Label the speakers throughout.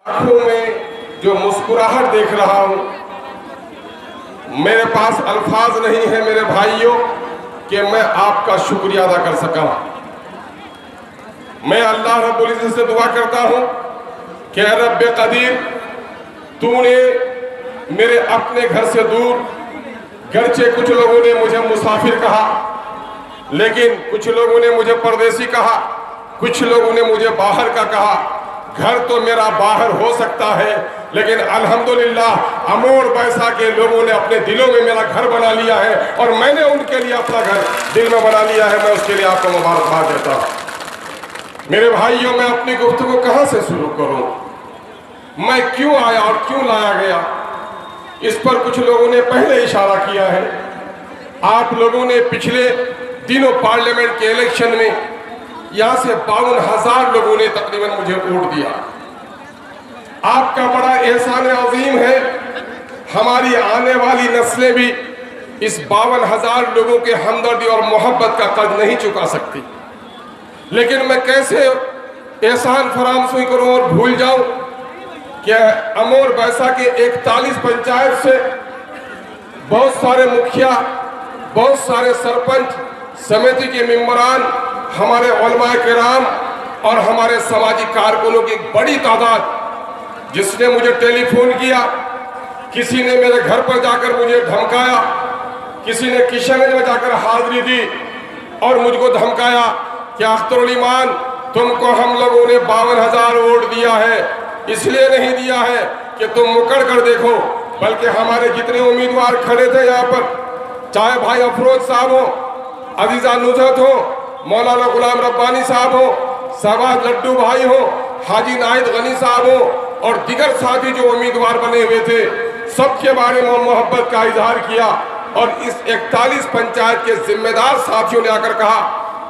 Speaker 1: आंखों में जो मुस्कुराहट देख रहा हूं, मेरे पास अल्फाज नहीं है मेरे भाइयों कि मैं आपका शुक्रिया अदा कर सका। मैं अल्लाह रब्बुल इज्जत से दुआ करता हूं कि रब्बे कदीर, तूने मेरे अपने घर से दूर, गरचे कुछ लोगों ने मुझे मुसाफिर कहा, लेकिन कुछ लोगों ने मुझे परदेसी कहा, कुछ लोगों ने मुझे बाहर का कहा। घर तो मेरा बाहर हो सकता है, लेकिन अल्हम्दुलिल्लाह अमोर बैसा के लोगों ने अपने दिलों में मेरा घर बना लिया है और मैंने उनके लिए अपना घर दिल में बना लिया है। मैं उसके लिए आपको मुबारकबाद देता हूँ। मेरे भाइयों, मैं अपनी गुफ्तगू कहाँ से शुरू करूँ, मैं क्यों आया और क्यों लाया गया, इस पर कुछ लोगों ने पहले इशारा किया है। आप लोगों ने पिछले दिनों पार्लियामेंट के इलेक्शन में यहाँ से 52,000 लोगों ने तकरीबन मुझे वोट दिया। आपका बड़ा एहसान अजीम है। हमारी आने वाली नस्लें भी इस 52,000 लोगों के हमदर्दी और मोहब्बत का कर्ज नहीं चुका सकती, लेकिन मैं कैसे एहसान फरामसुई करूं और भूल जाऊं कि अमोर बैसा के 41 पंचायत से बहुत सारे मुखिया, बहुत सारे सरपंच, समिति के मेंबरान, हमारे उलमाए किराम और हमारे सामाजिक कारकुनों की एक बड़ी तादाद, जिसने मुझे टेलीफोन किया, किसी ने मेरे घर पर जाकर मुझे धमकाया, किसी ने किशनगंज में जाकर हाजिरी दी और मुझको धमकाया कि अख्तरुल ईमान, तुमको हम लोगों ने 52,000 वोट दिया है, इसलिए नहीं दिया है कि तुम मुकर कर देखो, बल्कि हमारे जितने उम्मीदवार खड़े थे यहाँ पर, चाहे भाई अफरोज साहब हो, अजीजा नुजरत हो, मौलाना गुलाम रब्बानी साहब हो, शहबाज लड्डू भाई हो, हाजी नाहिद गनी साहब हो और दिगर साथी जो उम्मीदवार बने हुए थे, सबके बारे में मोहब्बत का इजहार किया। और इस 41 पंचायत के जिम्मेदार साथियों ने आकर कहा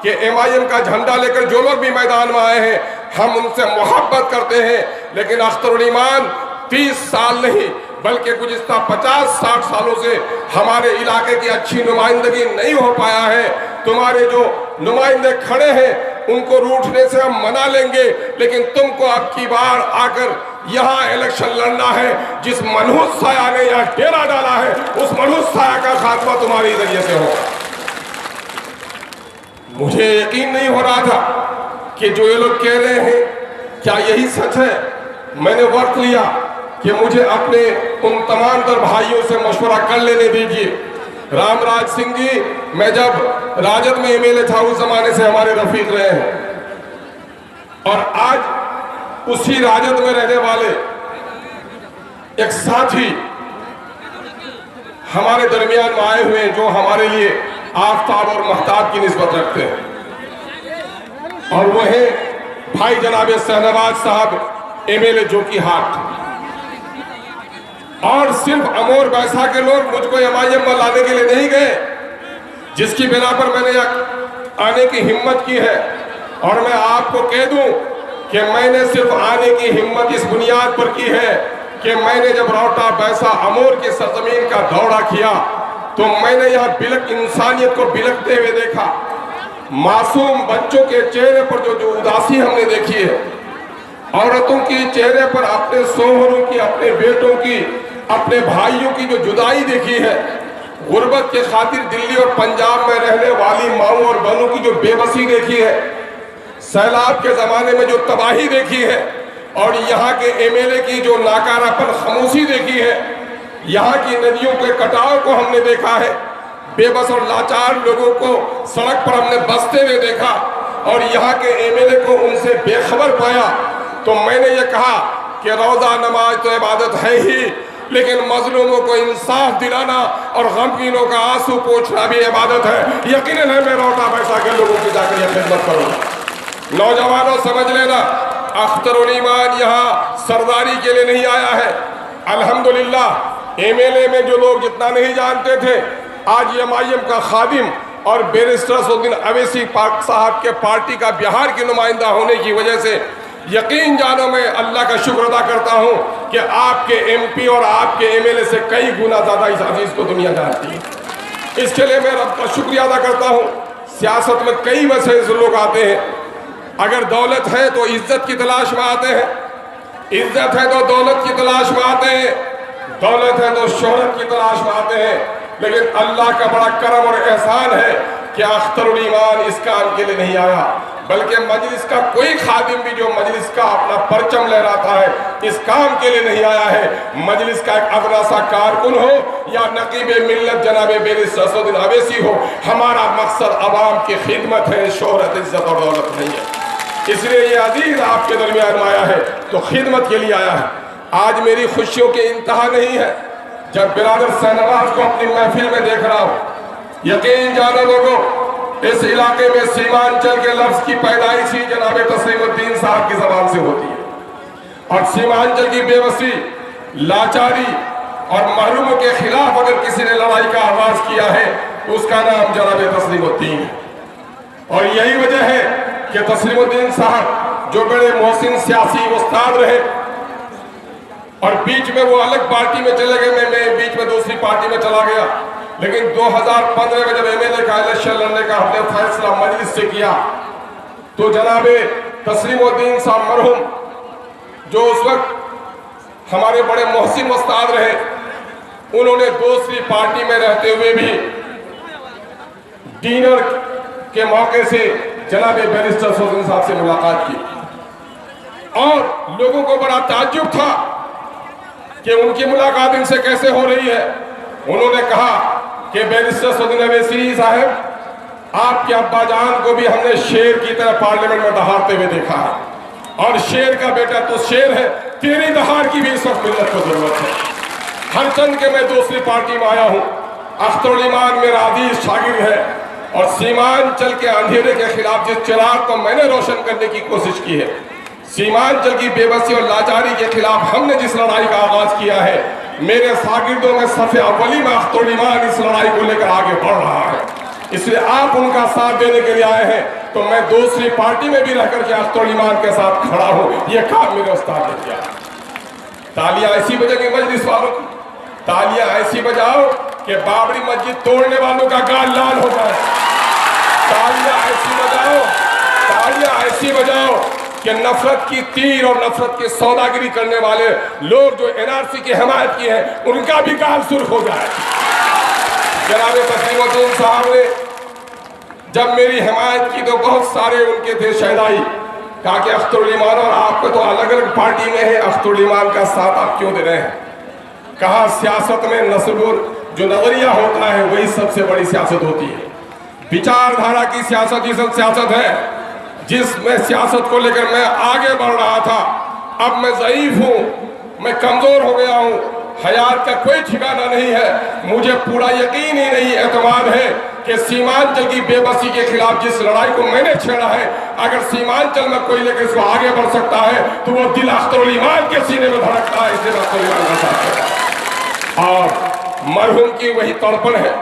Speaker 1: कि MIM का झंडा लेकर जो लोग भी मैदान में आए हैं, हम उनसे मोहब्बत करते हैं, लेकिन अख्तरुल ईमान 30 साल नहीं बल्कि गुज़िश्ता 50-60 सालों से हमारे इलाके की अच्छी नुमाइंदगी नहीं हो पाया है। तुम्हारे जो नुमाइंदे खड़े हैं उनको रूठने से हम मना लेंगे, लेकिन तुमको अब की बार आकर यहाँ इलेक्शन लड़ना है। जिस मनहूस साया ने यहाँ डेरा डाला है, उस मनहूस साया का खात्मा तुम्हारे जरिए से हो। मुझे यकीन नहीं हो रहा था कि जो ये लोग कह रहे हैं क्या यही सच है। मैंने वक्त लिया कि मुझे अपने उन तमाम तर भाइयों से मशवरा कर लेने दीजिए। रामराज सिंह जी, मैं जब राजद में MLA था उस जमाने से हमारे रफीक रहे हैं, और आज उसी राजद में रहने वाले एक साथी हमारे दरमियान में आए हुए हैं जो हमारे लिए आफ्ताब और महताब की निस्बत रखते हैं, और वो है भाई जनाब शहनवाज साहब MLA जोकीहाट। और सिर्फ अमोर बैसा के लोग मुझको MIM में लाने के लिए नहीं गए, जिसकी बिना पर मैंने आने की हिम्मत की है। और मैं आपको कह दूं कि मैंने सिर्फ आने की हिम्मत इस बुनियाद पर की है कि मैंने जब रौटा बैसा अमोर की सरजमीन का दौरा किया तो मैंने यहाँ बिलक इंसानियत को बिलकते हुए देखा। मासूम बच्चों के चेहरे पर जो उदासी हमने देखी है, औरतों के चेहरे पर अपने शोहरों की, अपने बेटों की, अपने भाइयों की जो जुदाई देखी है, गुर्बत के खातिर दिल्ली और पंजाब में रहने वाली माओं और बहनों की जो बेबसी देखी है, सैलाब के जमाने में जो तबाही देखी है, और यहाँ के MLA की जो नाकारापन खामोशी देखी है, यहाँ की नदियों के कटाव को हमने देखा है, बेबस और लाचार लोगों को सड़क पर हमने बसते हुए देखा, और यहाँ के MLA को उनसे बेखबर पाया, तो मैंने ये कहा कि रोज़ा नमाज तो इबादत है ही, लेकिन मजलूमों को इंसाफ दिलाना और गमगीनों का आंसू पोंछना भी इबादत है। यकीनन है मैं रौटा बैसा के लोगों की जाकर यह खिदमत करूँगा। नौजवानों समझ लेना, अख्तरुल ईमान यहाँ सरदारी के लिए नहीं आया है। अल्हम्दुलिल्लाह MLA में जो लोग जितना नहीं जानते थे, आज MIM का खादिम और बैरिस्टर असदुद्दीन अवैसी साहब के पार्टी का बिहार की नुमाइंदा होने की वजह से यकीन जानो मैं अल्लाह का शुक्र अदा करता हूँ कि आपके MP और आपके MLA से कई गुना ज़्यादा इस अजीज़ को दुनिया जानती है। इसके लिए मैं रब का शुक्रिया अदा करता हूँ। सियासत में कई वजह से लोग आते हैं, अगर दौलत है तो इज्जत की तलाश में आते हैं, इज्जत है तो दौलत की तलाश में आते हैं, दौलत है तो शोहरत की तलाश में आते हैं। लेकिन अल्लाह का बड़ा करम और एहसान है कि अख्तरुल ईमान इस काम के लिए नहीं आया, बल्कि मजलिस का कोई खादिम भी जो मजलिस का अपना परचम लहराता है इस काम के लिए नहीं आया है। मजलिस का एक अदना सा कारकुन हो या नकीब मिल्लत जनाब बैरिस्टर असदुद्दीन अवैसी हो, हमारा मकसद अवाम की खिदमत है, शोहरत इज्जत और दौलत नहीं है। इसलिए ये अजीज आपके दरमियान में आया है तो खिदमत के लिए आया है। आज मेरी खुशियों की इंतहा नहीं है जब बिरादर शाहनवाज को अपनी महफिल में देख रहा हूँ। यकीन जानो लोगों, इस इलाके में सीमांचल के लफ्ज की पैदाइश ही जनाब तस्लीमुद्दीन साहब की जबान से होती है और सीमांचल की बेबसी, लाचारी और महरूमों के खिलाफ अगर किसी ने लड़ाई का आगाज किया है तो उसका नाम जनाब तस्लीमुद्दीन है। और यही वजह है कि तस्लीमुद्दीन साहब जो बड़े मोहसिन सियासी उस्ताद रहे और बीच में वो अलग पार्टी में चले गए, मैं बीच में दूसरी पार्टी में चला गया, लेकिन 2015 में जब एमएलए का इलेक्शन लड़ने का हमने फैसला मजलिस से किया तो जनाबे तस्लीमुद्दीन साहब मरहूम जो उस वक्त हमारे बड़े मोहसिन उस्ताद रहे, उन्होंने दूसरी पार्टी में रहते हुए भी डिनर के मौके से जनाबे बैरिस्टर असदुद्दीन साहब से मुलाकात की और लोगों को बड़ा ताज्जुब था कि उनकी मुलाकात इनसे कैसे हो रही है। उन्होंने कहा कि बैरिस्टर असदुद्दीन अवैसी साहब, आपके अब्बा जान को भी हमने शेर की तरह पार्लियामेंट में दहाड़ते हुए देखा है और शेर का बेटा तो शेर है, तेरी दहाड़ की भी इस वक्त मिल्लत को जरूरत है। हर चंद के मैं दूसरी पार्टी में आया हूँ, अख्तरुल ईमान मेरा अजीज शागिर्द है और सीमांचल के अंधेरे के खिलाफ जिस चिराग को मैंने रोशन करने की कोशिश की है, सीमांचल की बेबसी और लाचारी के खिलाफ हमने जिस लड़ाई का आगाज किया है, मेरे शागिर्दों में सफ़े अव्वली में अख्तरुल ईमान इस लड़ाई को लेकर आगे बढ़ रहा है। इसलिए आप उनका साथ देने के लिए आए हैं तो मैं दूसरी पार्टी में भी रहकर के अख्तरुल ईमान के साथ खड़ा हूँ। ये काम मेरे उस्ताद ने किया। तालियां ऐसी बजेंगी मजलिस वालों की, तालियां ऐसी बजाओ कि बाबरी मस्जिद तोड़ने वालों का गाल लाल हो जाए। तालियां ऐसी बजाओ, तालियां ऐसी बजाओ कि नफरत की तीर और नफरत की सौदागिरी करने वाले लोग जो एनआरसी की हिमायत की है उनका भी गाल सुर्ख हो जाए। जनाब तस्लीमुद्दीन साहब ने जब मेरी हिमायत की तो बहुत सारे उनके थे शहदाई, कहा कि अख्तरुल ईमान और आपको तो अलग अलग पार्टी में है, अख्तरुल ईमान का साथ आप क्यों दे रहे हैं। कहा सियासत में नस्बुर जो नजरिया होता है वही सबसे बड़ी सियासत होती है। विचारधारा की सियासत ये सब सियासत है जिसमें सियासत को लेकर मैं आगे बढ़ रहा था। अब मैं ज़ईफ हूँ, मैं कमज़ोर हो गया हूँ, हयात का कोई ठिकाना नहीं है। मुझे पूरा यकीन ही नहीं, एतमाद है कि सीमांचल की बेबसी के खिलाफ जिस लड़ाई को मैंने छेड़ा है, अगर सीमांचल में कोई लेकर इसको आगे बढ़ सकता है तो वो दिल अख्तरुल ईमान के सीने में धड़कता है। इसलिए अख्तरुल ईमान का साथ है और मरहूम की वही तड़पन है।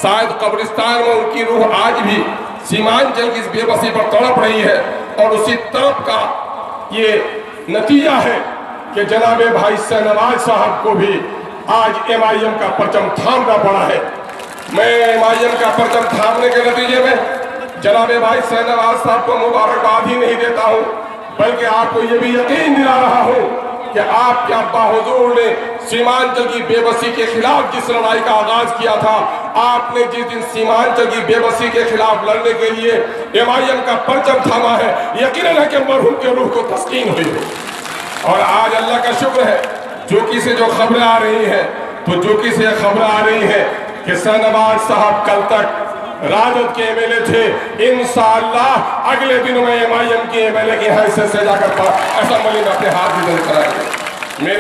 Speaker 1: शायद कब्रिस्तान में उनकी रूह आज भी सीमांचल की इस बेबसी पर तड़प रही है और उसी तड़प का ये नतीजा है कि जनाबे भाई शाहनवाज साहब को भी आज एमआईएम का परचम थामना पड़ा है। मैं एमआईएम का परचम थामने के नतीजे में जनाबे भाई शाहनवाज साहब को मुबारकबाद ही नहीं देता हूँ, बल्कि आपको ये भी यकीन दिला रहा हूँ कि आपके अब्बा हुजूर ने सीमांचल की बेबसी के खिलाफ जिस लड़ाई का आगाज किया था, आपने जिस दिन सीमांचल की बेबसी के खिलाफ लड़ने के लिए एमआईएम का परचम थामा है, यकीनन है कि मरहूम के रूह को तस्कीन हुई है। और आज अल्लाह का शुक्र है, जोकी से जो खबरें आ रही हैं, तो जोकी से खबरें आ रही है कि शाहनवाज साहब कल तक राजद के एमएलए थे, इंशाअल्लाह अगले दिनों में एमआईएम के एमएलए की हैसियत से जाकर असेंबली में अपने हाथ भी दर्ज कराएंगे।